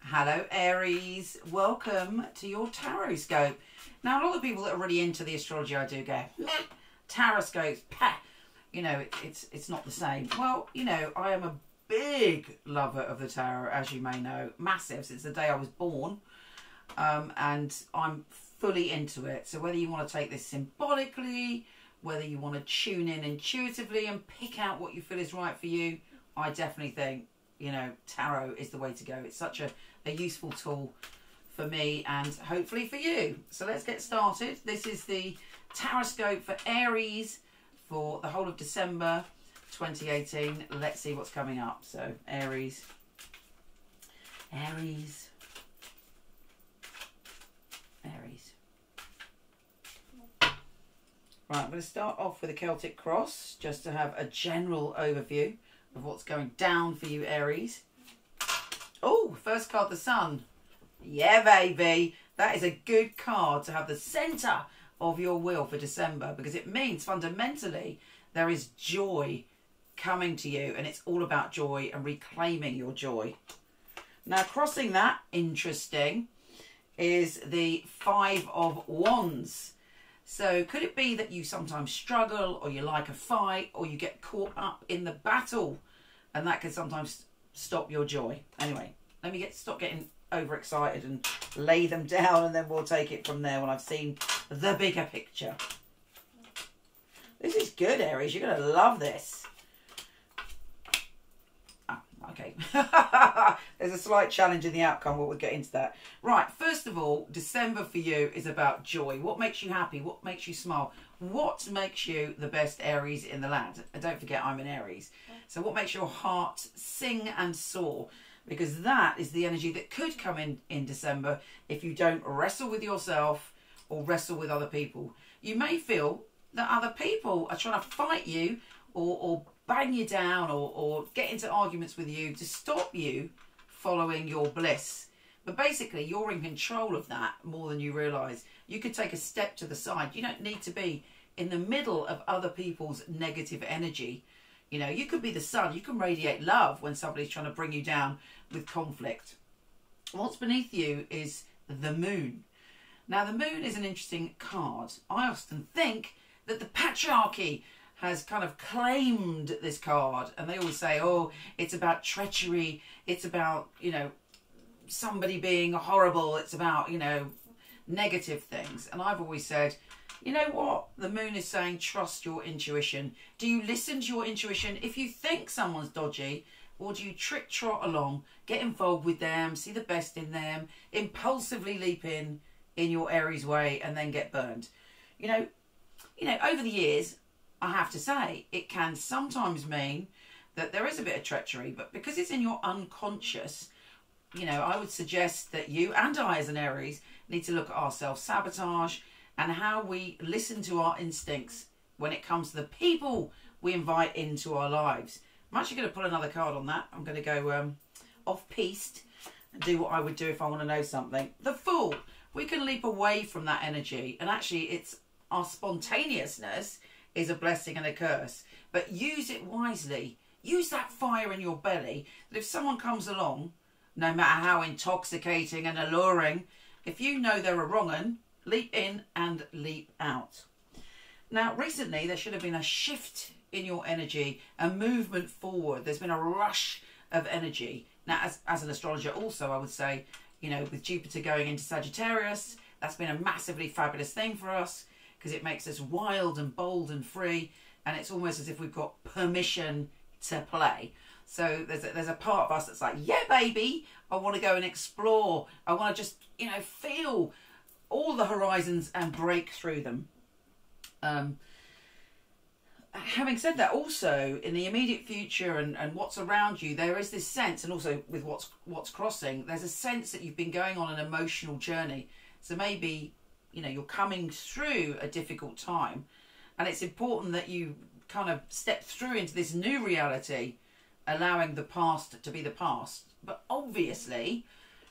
Hello Aries, welcome to your Tarotscope. Now a lot of people that are really into the astrology I do go, meh, Tarotscopes, pah. You know, it's not the same. Well, you know, I am a big lover of the tarot, as you may know, massive since the day I was born, and I'm fully into it. So whether you want to take this symbolically, whether you want to tune in intuitively and pick out what you feel is right for you, I definitely think, you know, tarot is the way to go. It's such a useful tool for me and hopefully for you. So let's get started. This is the Tarotscope for Aries for the whole of December 2018. Let's see what's coming up. So Aries. Right, I'm going to start off with a Celtic cross just to have a general overview of what's going down for you, Aries. Oh, first card, the Sun. Yeah, baby. That is a good card to have the centre of your wheel for December, because it means fundamentally there is joy coming to you, and it's all about joy and reclaiming your joy. Now, crossing that, interesting, is the Five of Wands. So could it be that you sometimes struggle, or you like a fight, or you get caught up in the battle, and that can sometimes stop your joy? Anyway, let me stop getting overexcited and lay them down, and then we'll take it from there when I've seen the bigger picture. This is good, Aries. You're going to love this. Okay. There's a slight challenge in the outcome, but we'll get into that. Right, first of all, December for you is about joy. What makes you happy? What makes you smile? What makes you the best Aries in the land? And don't forget, I'm an Aries. So what makes your heart sing and soar? Because that is the energy that could come in December if you don't wrestle with yourself or wrestle with other people. You may feel that other people are trying to fight you or bang you down or get into arguments with you to stop you following your bliss. But basically, you're in control of that more than you realise. You could take a step to the side. You don't need to be in the middle of other people's negative energy. You know, you could be the sun. You can radiate love when somebody's trying to bring you down with conflict. What's beneath you is the moon. Now, the moon is an interesting card. I often think that the patriarchy has kind of claimed this card, and they always say, oh, it's about treachery, it's about, you know, somebody being horrible, it's about, you know, negative things. And I've always said, you know what, the moon is saying, trust your intuition. Do you listen to your intuition if you think someone's dodgy, or do you trick trot along, get involved with them, see the best in them, impulsively leap in your Aries way, and then get burned? You know, over the years, I have to say, it can sometimes mean that there is a bit of treachery, but because it's in your unconscious, you know, I would suggest that you and I as an Aries need to look at our self-sabotage and how we listen to our instincts when it comes to the people we invite into our lives. I'm actually going to pull another card on that. I'm going to go off-piste and do what I would do if I want to know something. The Fool. We can leap away from that energy, and actually it's our spontaneousness is a blessing and a curse, but use it wisely. Use that fire in your belly, that if someone comes along, no matter how intoxicating and alluring, if you know they're a wrong 'un, leap in and leap out. Now, recently there should have been a shift in your energy, a movement forward. There's been a rush of energy. Now, as an astrologer also, I would say, you know, with Jupiter going into Sagittarius, that's been a massively fabulous thing for us, because it makes us wild and bold and free, and it's almost as if we've got permission to play. So there's a part of us that's like, yeah, baby, I want to go and explore. I want to just, you know, feel all the horizons and break through them. Having said that, also in the immediate future and what's around you, there is this sense, and also with what's crossing, there's a sense that you've been going on an emotional journey. So maybe, you know, you're coming through a difficult time, and it's important that you kind of step through into this new reality, allowing the past to be the past. But obviously,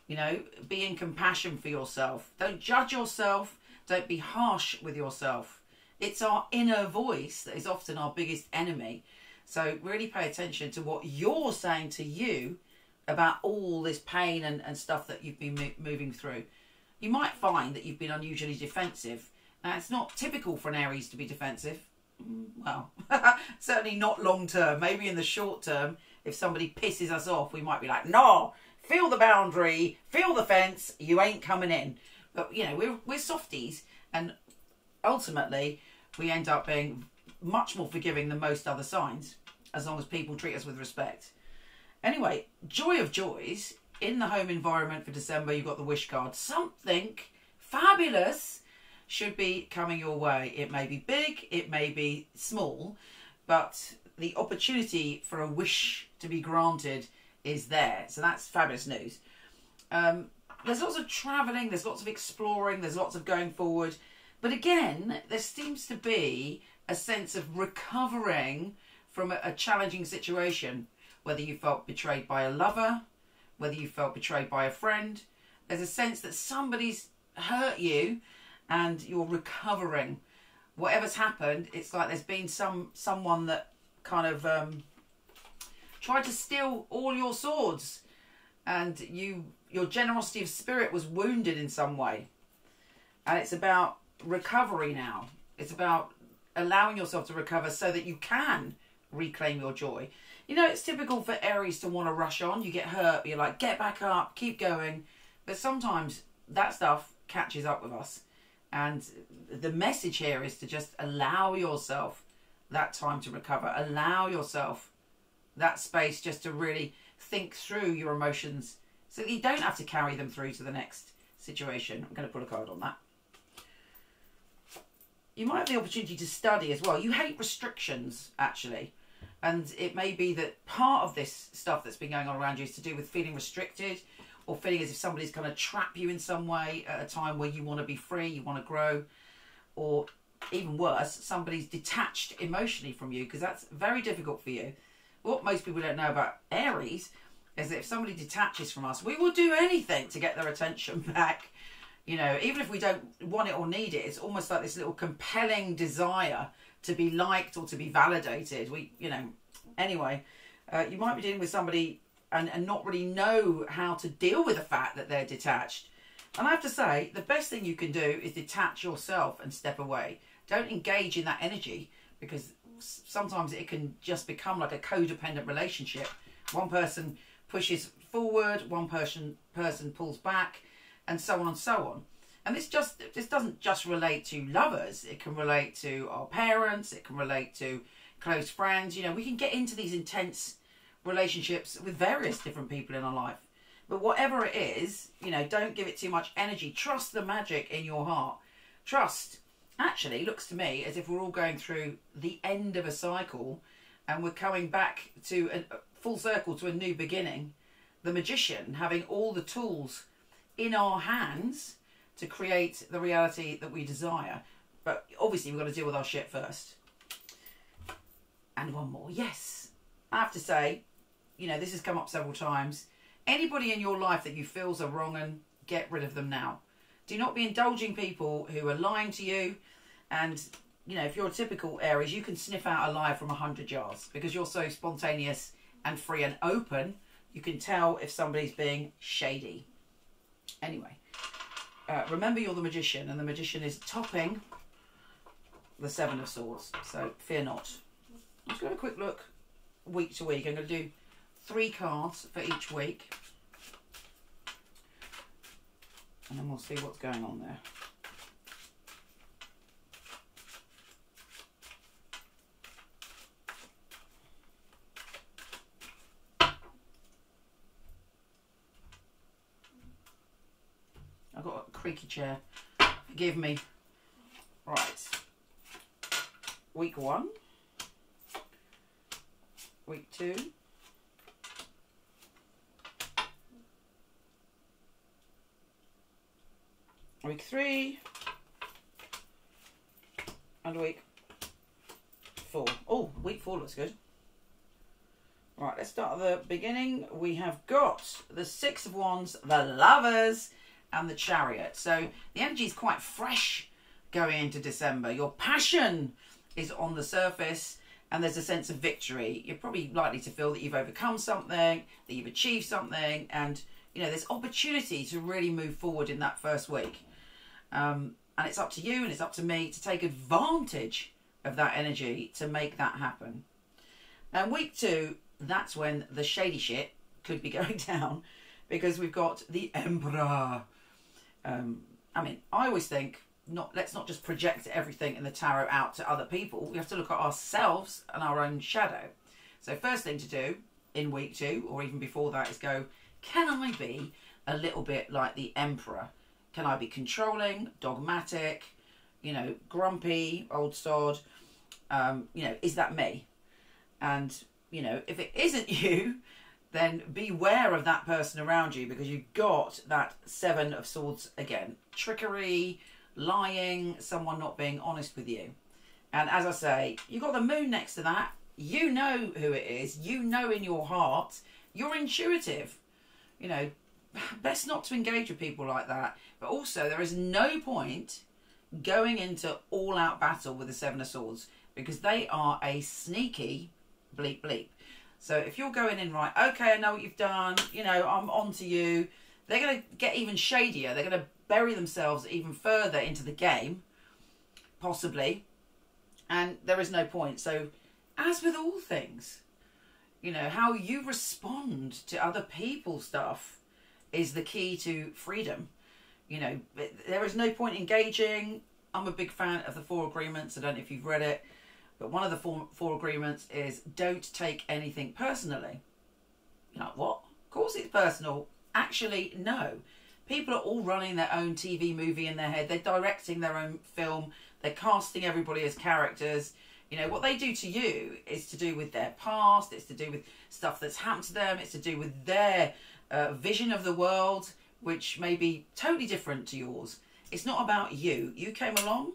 you know, be in compassion for yourself. Don't judge yourself. Don't be harsh with yourself. It's our inner voice that is often our biggest enemy. So really pay attention to what you're saying to you about all this pain and stuff that you've been moving through. You might find that you've been unusually defensive. Now, it's not typical for an Aries to be defensive. Well, certainly not long term. Maybe in the short term, if somebody pisses us off, we might be like, no, feel the boundary, feel the fence, you ain't coming in. But, you know, we're softies, and ultimately we end up being much more forgiving than most other signs, as long as people treat us with respect. Anyway, joy of joys, in the home environment for December, you've got the wish card. Something fabulous should be coming your way. It may be big, it may be small, but the opportunity for a wish to be granted is there. So that's fabulous news. There's lots of travelling, there's lots of exploring, there's lots of going forward. But again, there seems to be a sense of recovering from a challenging situation. Whether you felt betrayed by a lover, whether you felt betrayed by a friend. There's a sense that somebody's hurt you and you're recovering. Whatever's happened, it's like there's been someone that kind of tried to steal all your swords, and your generosity of spirit was wounded in some way. And it's about recovery now. It's about allowing yourself to recover so that you can reclaim your joy. You know, it's typical for Aries to want to rush on. You get hurt, you're like, get back up, keep going. But sometimes that stuff catches up with us. And the message here is to just allow yourself that time to recover. Allow yourself that space just to really think through your emotions so that you don't have to carry them through to the next situation. I'm going to put a card on that. You might have the opportunity to study as well. You hate restrictions, actually. And it may be that part of this stuff that's been going on around you is to do with feeling restricted, or feeling as if somebody's going to trap you in some way at a time where you want to be free, you want to grow, or even worse, somebody's detached emotionally from you, because that's very difficult for you. What most people don't know about Aries is that if somebody detaches from us, we will do anything to get their attention back. You know, even if we don't want it or need it, it's almost like this little compelling desire to be liked or to be validated. Anyway, you might be dealing with somebody and not really know how to deal with the fact that they're detached. And I have to say, the best thing you can do is detach yourself and step away. Don't engage in that energy, because sometimes it can just become like a codependent relationship. One person pushes forward, one person pulls back, and so on and so on. And this doesn't just relate to lovers. It can relate to our parents. It can relate to close friends. You know, we can get into these intense relationships with various different people in our life. But whatever it is, you know, don't give it too much energy. Trust the magic in your heart. Trust actually looks to me as if we're all going through the end of a cycle and we're coming back to a full circle to a new beginning. The magician having all the tools in our hands to create the reality that we desire. But obviously we've got to deal with our shit first. And one more. Yes. I have to say, you know, this has come up several times. Anybody in your life that you feels are wrong, and get rid of them now. Do not be indulging people who are lying to you. And, you know, if you're a typical Aries, you can sniff out a lie from 100 yards because you're so spontaneous and free and open. You can tell if somebody's being shady. Anyway, remember you're the magician, and the magician is topping the Seven of Swords. So fear not. Let's have a quick look week to week. I'm going to do 3 cards for each week, and then we'll see what's going on there. I've got a creaky chair. Forgive me. Right. Week 1. Week 2. Week 3. And week 4. Oh, week 4 looks good. Right, let's start at the beginning. We have got the Six of Wands, the Lovers, and the Chariot. So the energy is quite fresh going into December. Your passion is on the surface, and there's a sense of victory. You're probably likely to feel that you've overcome something, that you've achieved something, and there's opportunity to really move forward in that first week. And it's up to you and it's up to me to take advantage of that energy to make that happen. And week 2, that's when the shady shit could be going down, because we've got the Emperor. I mean, I always think, let's not just project everything in the tarot out to other people. We have to look at ourselves and our own shadow. So first thing to do in week 2, or even before that, is go, can I be a little bit like the Emperor? Can I be controlling, dogmatic, grumpy, old sod? Is that me? And, if it isn't you, then beware of that person around you, because you've got that 7 of Swords again. Trickery, lying, someone not being honest with you. And as I say, you've got the moon next to that. You know who it is. You know in your heart. You're intuitive. Best not to engage with people like that. But also, there is no point going into all-out battle with the 7 of Swords, because they are a sneaky bleep bleep. So if you're going in, right, okay, I know what you've done, I'm on to you, they're going to get even shadier. They're going to bury themselves even further into the game, possibly, and there is no point. So, as with all things, how you respond to other people's stuff is the key to freedom. There is no point engaging. I'm a big fan of the 4 agreements. I don't know if you've read it, but one of the four agreements is don't take anything personally. You're like, what? Of course it's personal. Actually, no. People are all running their own TV movie in their head. They're directing their own film. They're casting everybody as characters. What they do to you is to do with their past. It's to do with stuff that's happened to them. It's to do with their vision of the world, which may be totally different to yours. It's not about you. You came along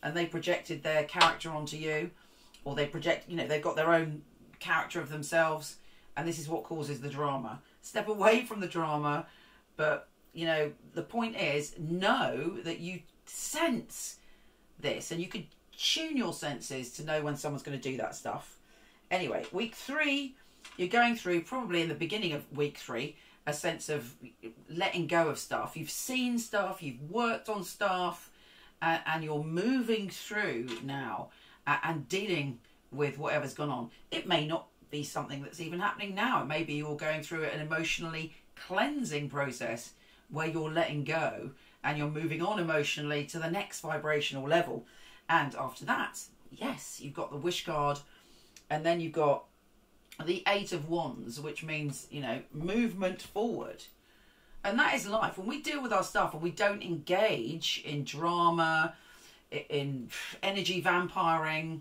and they projected their character onto you, or they project, they've got their own character of themselves, and this is what causes the drama. Step away from the drama, but, the point is, know that you sense this, and you could tune your senses to know when someone's going to do that stuff. Anyway, week 3, you're going through, probably in the beginning of week 3, a sense of letting go of stuff. You've seen stuff, you've worked on stuff, and you're moving through now and dealing with whatever's gone on. It may not be something that's even happening now. It may be you're going through an emotionally cleansing process where you're letting go and you're moving on emotionally to the next vibrational level. And after that, yes, you've got the wish card, and then you've got the 8 of Wands, which means, movement forward. And that is life. When we deal with our stuff and we don't engage in drama, in energy vampiring,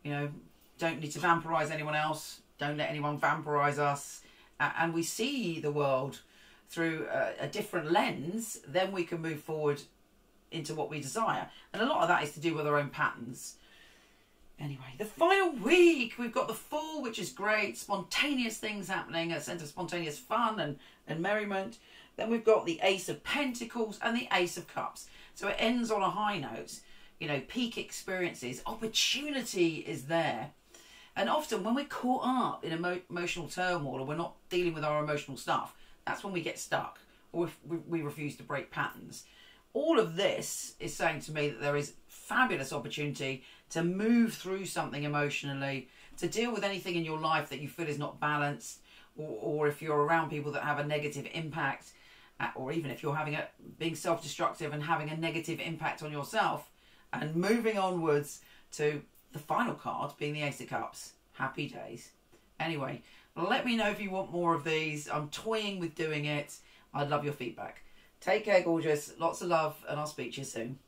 don't need to vampirize anyone else, don't let anyone vampirize us, and we see the world through a different lens, then we can move forward into what we desire. And a lot of that is to do with our own patterns. Anyway, the final week, we've got the Fool, which is great. Spontaneous things happening, a sense of spontaneous fun and merriment. Then we've got the Ace of Pentacles and the Ace of Cups. So it ends on a high note. Peak experiences. Opportunity is there. And often when we're caught up in emotional turmoil, or we're not dealing with our emotional stuff, that's when we get stuck, or if we refuse to break patterns. All of this is saying to me that there is fabulous opportunity to move through something emotionally, to deal with anything in your life that you feel is not balanced, or if you're around people that have a negative impact, or even if you're being self-destructive and having a negative impact on yourself, and moving onwards to the final card being the Ace of Cups. Happy days. Anyway, let me know if you want more of these. I'm toying with doing it. I'd love your feedback. Take care, gorgeous. Lots of love, and I'll speak to you soon.